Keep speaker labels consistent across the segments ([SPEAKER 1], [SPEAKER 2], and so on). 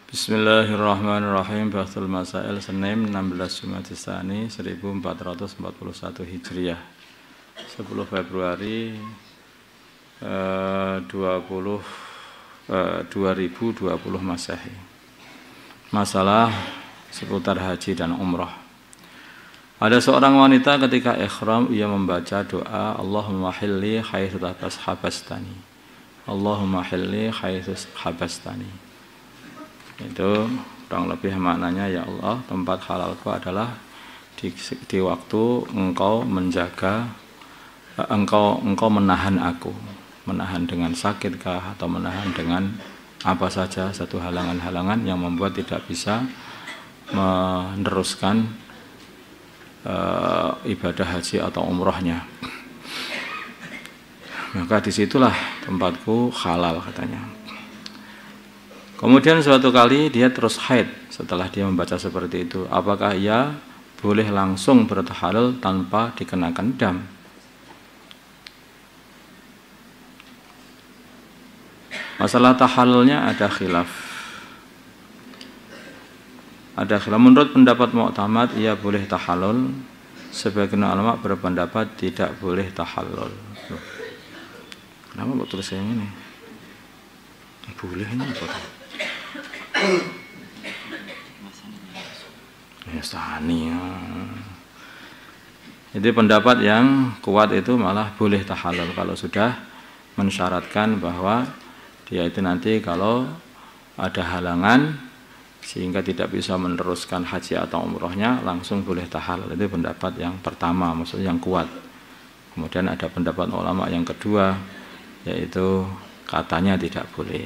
[SPEAKER 1] Bismillahirrahmanirrahim. Bahsul Masail Senin 16 Jumadisani 1441 Hijriah 10 Februari 2020 Masehi. Masalah seputar haji dan umrah. Ada seorang wanita ketika ihram ia membaca doa Allahumma hilli haitsu habastani. Allahumma hilli haitsu habastani. Itu kurang lebih maknanya, ya Allah, tempat halalku adalah di waktu engkau menjaga, engkau menahan aku, menahan dengan sakitkah atau menahan dengan apa saja satu halangan-halangan yang membuat tidak bisa meneruskan ibadah haji atau umrohnya. Maka disitulah tempatku halal, katanya. Kemudian suatu kali dia terus haid setelah dia membaca seperti itu. Apakah ia boleh langsung bertahalul tanpa dikenakan dam? Masalah tahalulnya ada khilaf. Menurut pendapat mu'tamad ia boleh tahalul. Sebagian ulama berpendapat tidak boleh tahalul. Kenapa kok tulis yang ini? Boleh ini apa? Jadi pendapat yang kuat itu malah boleh tahalul kalau sudah mensyaratkan bahwa dia itu nanti kalau ada halangan sehingga tidak bisa meneruskan haji atau umrohnya langsung boleh tahalul. Itu pendapat yang pertama, maksudnya yang kuat. Kemudian ada pendapat ulama yang kedua, yaitu katanya tidak boleh.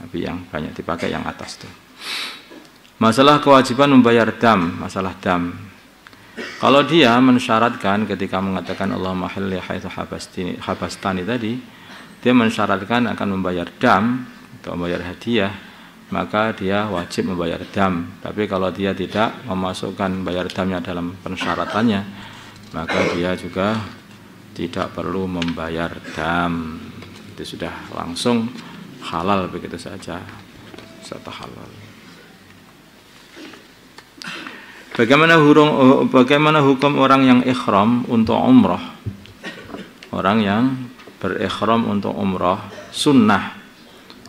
[SPEAKER 1] Tapi yang banyak dipakai yang atas itu. Masalah kewajiban membayar dam, masalah dam. Kalau dia mensyaratkan ketika mengatakan Allahumma hilli haitsu habastani tadi, dia mensyaratkan akan membayar dam atau membayar hadiah, maka dia wajib membayar dam. Tapi kalau dia tidak memasukkan bayar damnya dalam persyaratannya, maka dia juga tidak perlu membayar dam. Itu sudah langsung halal begitu saja, serta halal. Bagaimana hukum orang yang ikhram untuk umrah? Orang yang berikhram untuk umrah sunnah,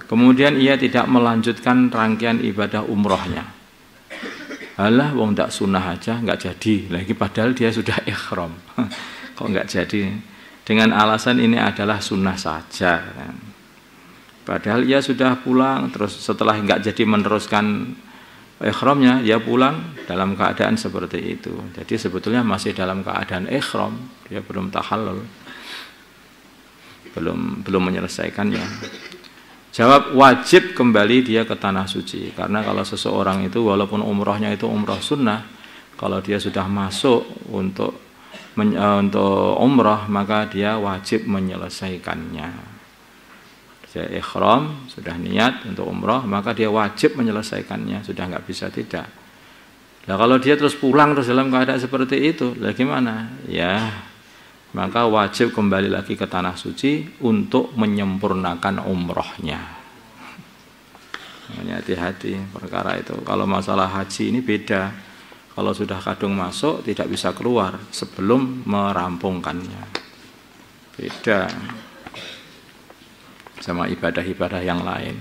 [SPEAKER 1] kemudian ia tidak melanjutkan rangkaian ibadah umrahnya. Alah, wong tak sunnah aja nggak jadi, lagi padahal dia sudah ikhram. Kok nggak jadi? Dengan alasan ini adalah sunnah saja. Padahal ia sudah pulang, terus setelah nggak jadi meneruskan ihramnya, ia pulang dalam keadaan seperti itu. Jadi sebetulnya masih dalam keadaan ihram, dia belum tahallul, belum menyelesaikannya. Jawab, wajib kembali dia ke tanah suci. Karena kalau seseorang itu walaupun umrohnya itu umroh sunnah, kalau dia sudah masuk untuk umroh, maka dia wajib menyelesaikannya. Dia ikhram, sudah niat untuk umroh, maka dia wajib menyelesaikannya, sudah nggak bisa tidak. Nah, kalau dia terus pulang terus dalam keadaan seperti itu, lah gimana? Ya, maka wajib kembali lagi ke tanah suci untuk menyempurnakan umrohnya. Hati-hati perkara itu. Kalau masalah haji ini beda. Kalau sudah kadung masuk tidak bisa keluar sebelum merampungkannya. Beda sama ibadah-ibadah yang lain.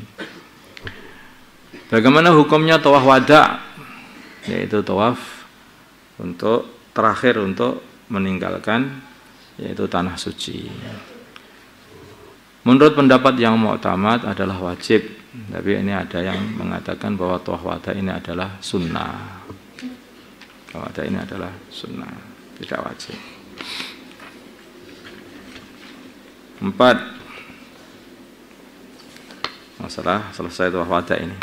[SPEAKER 1] Bagaimana hukumnya tawaf wada'? Yaitu tawaf untuk terakhir untuk meninggalkan yaitu tanah suci. Menurut pendapat yang mu'tamad adalah wajib, tapi ini ada yang mengatakan bahwa tawaf wada' ini adalah sunnah. Tawaf wada' ini adalah sunnah, tidak wajib. 4. Masalah selesai tawaf wada' ini.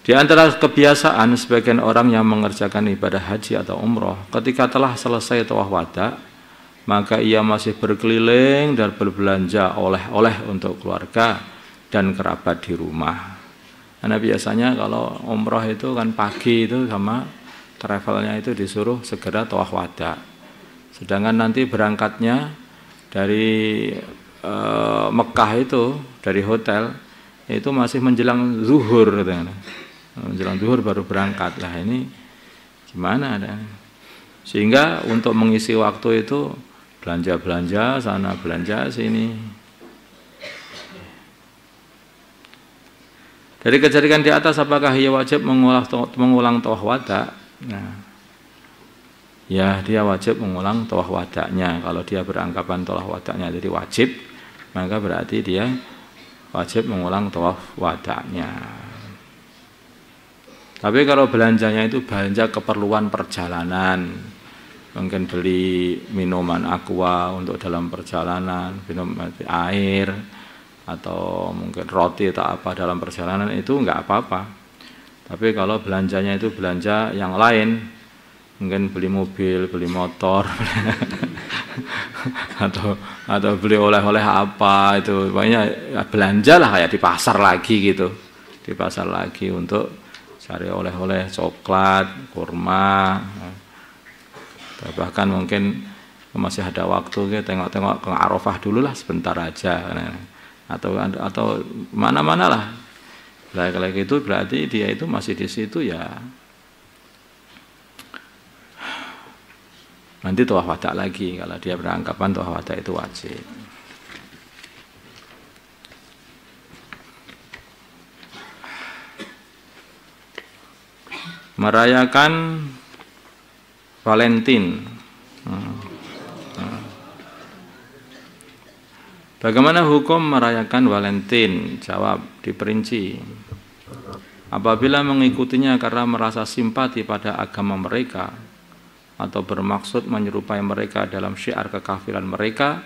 [SPEAKER 1] Di antara kebiasaan sebagian orang yang mengerjakan ibadah haji atau umroh, ketika telah selesai tawaf wada', maka ia masih berkeliling dan berbelanja oleh-oleh untuk keluarga dan kerabat di rumah. Karena biasanya kalau umroh itu kan pagi itu sama travelnya itu disuruh segera tawaf wada'. Sedangkan nanti berangkatnya dari Mekah itu, dari hotel, itu masih menjelang zuhur, menjelang zuhur baru berangkat. Lah ini gimana ada? Sehingga untuk mengisi waktu itu belanja sana, belanja sini. Dari kejadian di atas, apakah ia wajib mengulang tawaf wada? Nah, ya dia wajib mengulang tawaf wadanya. Kalau dia beranggapan tawaf wadanya jadi wajib, maka berarti dia wajib mengulang tawaf wadanya. Tapi kalau belanjanya itu belanja keperluan perjalanan, mungkin beli minuman aqua untuk dalam perjalanan, minum air, atau mungkin roti atau apa dalam perjalanan, itu enggak apa-apa. Tapi kalau belanjanya itu belanja yang lain, mungkin beli mobil, beli motor, atau beli oleh-oleh apa, itu pokoknya ya belanja lah kayak di pasar lagi gitu, di pasar lagi untuk cari oleh-oleh coklat, kurma, bahkan mungkin masih ada waktu gitu, tengok-tengok ke Arafah dulu lah sebentar aja. Atau mana-mana lah. Kalau gitu berarti dia itu masih di situ ya. Nanti tawaf wada lagi kalau dia beranggapan tawaf wada itu wajib. Merayakan Valentine. Bagaimana hukum merayakan Valentine? Jawab, diperinci. Apabila mengikutinya karena merasa simpati pada agama mereka atau bermaksud menyerupai mereka dalam syiar kekafiran mereka,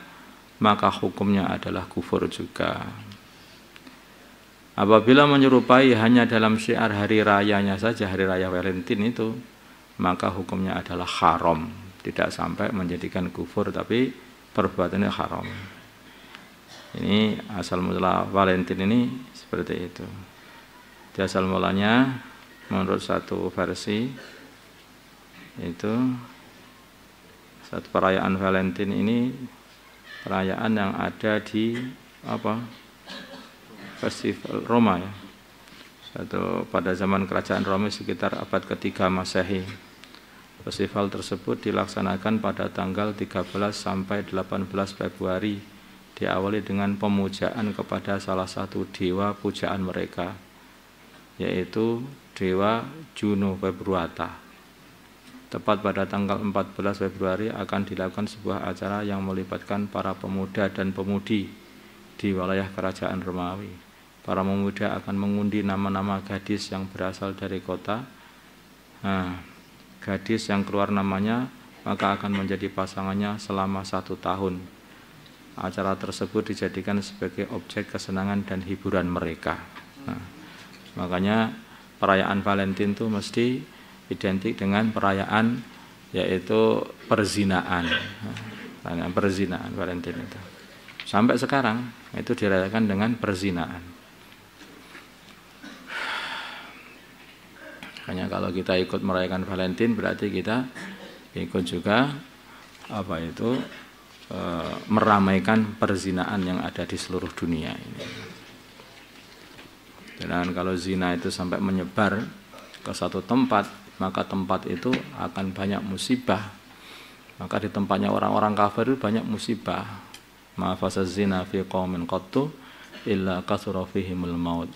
[SPEAKER 1] maka hukumnya adalah kufur juga. Apabila menyerupai hanya dalam syiar hari rayanya saja, hari raya Valentine itu, maka hukumnya adalah haram. Tidak sampai menjadikan kufur, tapi perbuatannya haram. Ini asal mula Valentine ini seperti itu. Di asal mulanya menurut satu versi itu satu perayaan Valentine ini perayaan yang ada di festival Roma ya. Pada zaman kerajaan Romawi sekitar abad ke-3 Masehi. Festival tersebut dilaksanakan pada tanggal 13 sampai 18 Februari. Diawali dengan pemujaan kepada salah satu dewa pujaan mereka, yaitu dewa Juno Februata. Tepat pada tanggal 14 Februari akan dilakukan sebuah acara yang melibatkan para pemuda dan pemudi di wilayah kerajaan Romawi. Para pemuda akan mengundi nama-nama gadis yang berasal dari kota. Gadis yang keluar namanya maka akan menjadi pasangannya selama 1 tahun. Acara tersebut dijadikan sebagai objek kesenangan dan hiburan mereka. Makanya perayaan Valentine itu mesti identik dengan perayaan yaitu perzinaan. Perzinaan Valentine itu. Sampai sekarang itu dirayakan dengan perzinaan. Makanya kalau kita ikut merayakan Valentine berarti kita ikut juga meramaikan perzinaan yang ada di seluruh dunia ini. Dan kalau zina itu sampai menyebar ke satu tempat, maka tempat itu akan banyak musibah. Maka di tempatnya orang-orang kafir itu banyak musibah. Ma fasaz zina fi qaumin qattu illa katsura fihimul maut.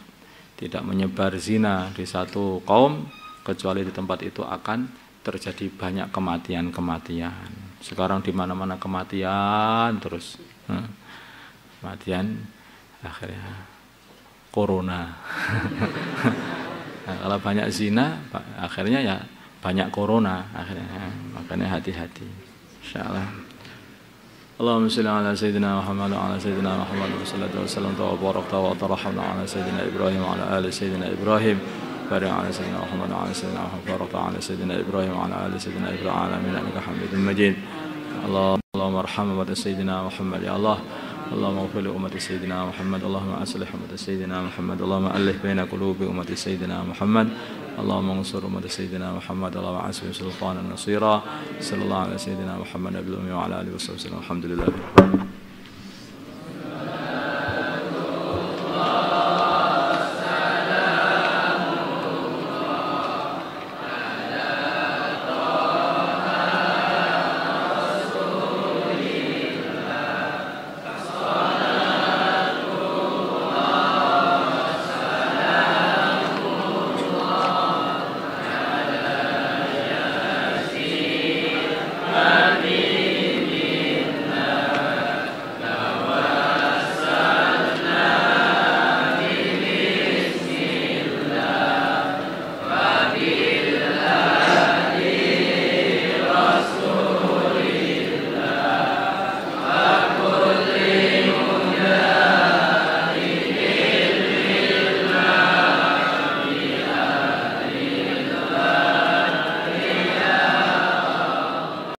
[SPEAKER 1] Tidak menyebar zina di satu kaum kecuali di tempat itu akan terjadi banyak kematian-kematian. Sekarang di mana-mana kematian terus. Kematian akhirnya corona. Nah, kalau banyak zina akhirnya ya banyak corona akhirnya. Makanya hati-hati. Insyaallah. Allahumma shalli ala sayyidina Muhammad wa ala sayyidina Muhammad wa sallallahu alaihi wasallam wa barakta wa tarhamna ala sayyidina Ibrahim wa ala ali sayyidina Ibrahim. Barik ala sayyidina Muhammad wa ala sayyidina Muhammad wa barakta ala sayyidina Ibrahim wa ala ali sayyidina Ibrahim alamin innaka Hamidum Majid. Allahumma arham umat sayyidina Muhammad ya Allah. Allahumma ighfir li ummati sayyidina Muhammad. Allahumma aslih ummati sayyidina Muhammad. Allahumma alif baina qulubi ummati sayyidina Muhammad. Allahumma ansur ummati sayyidina Muhammad. Allahumma asbih sultanan nasira. Sallallahu alaihi sayyidina Muhammad nabiyil ummi wa ala alihi wasallam. Alhamdulillah.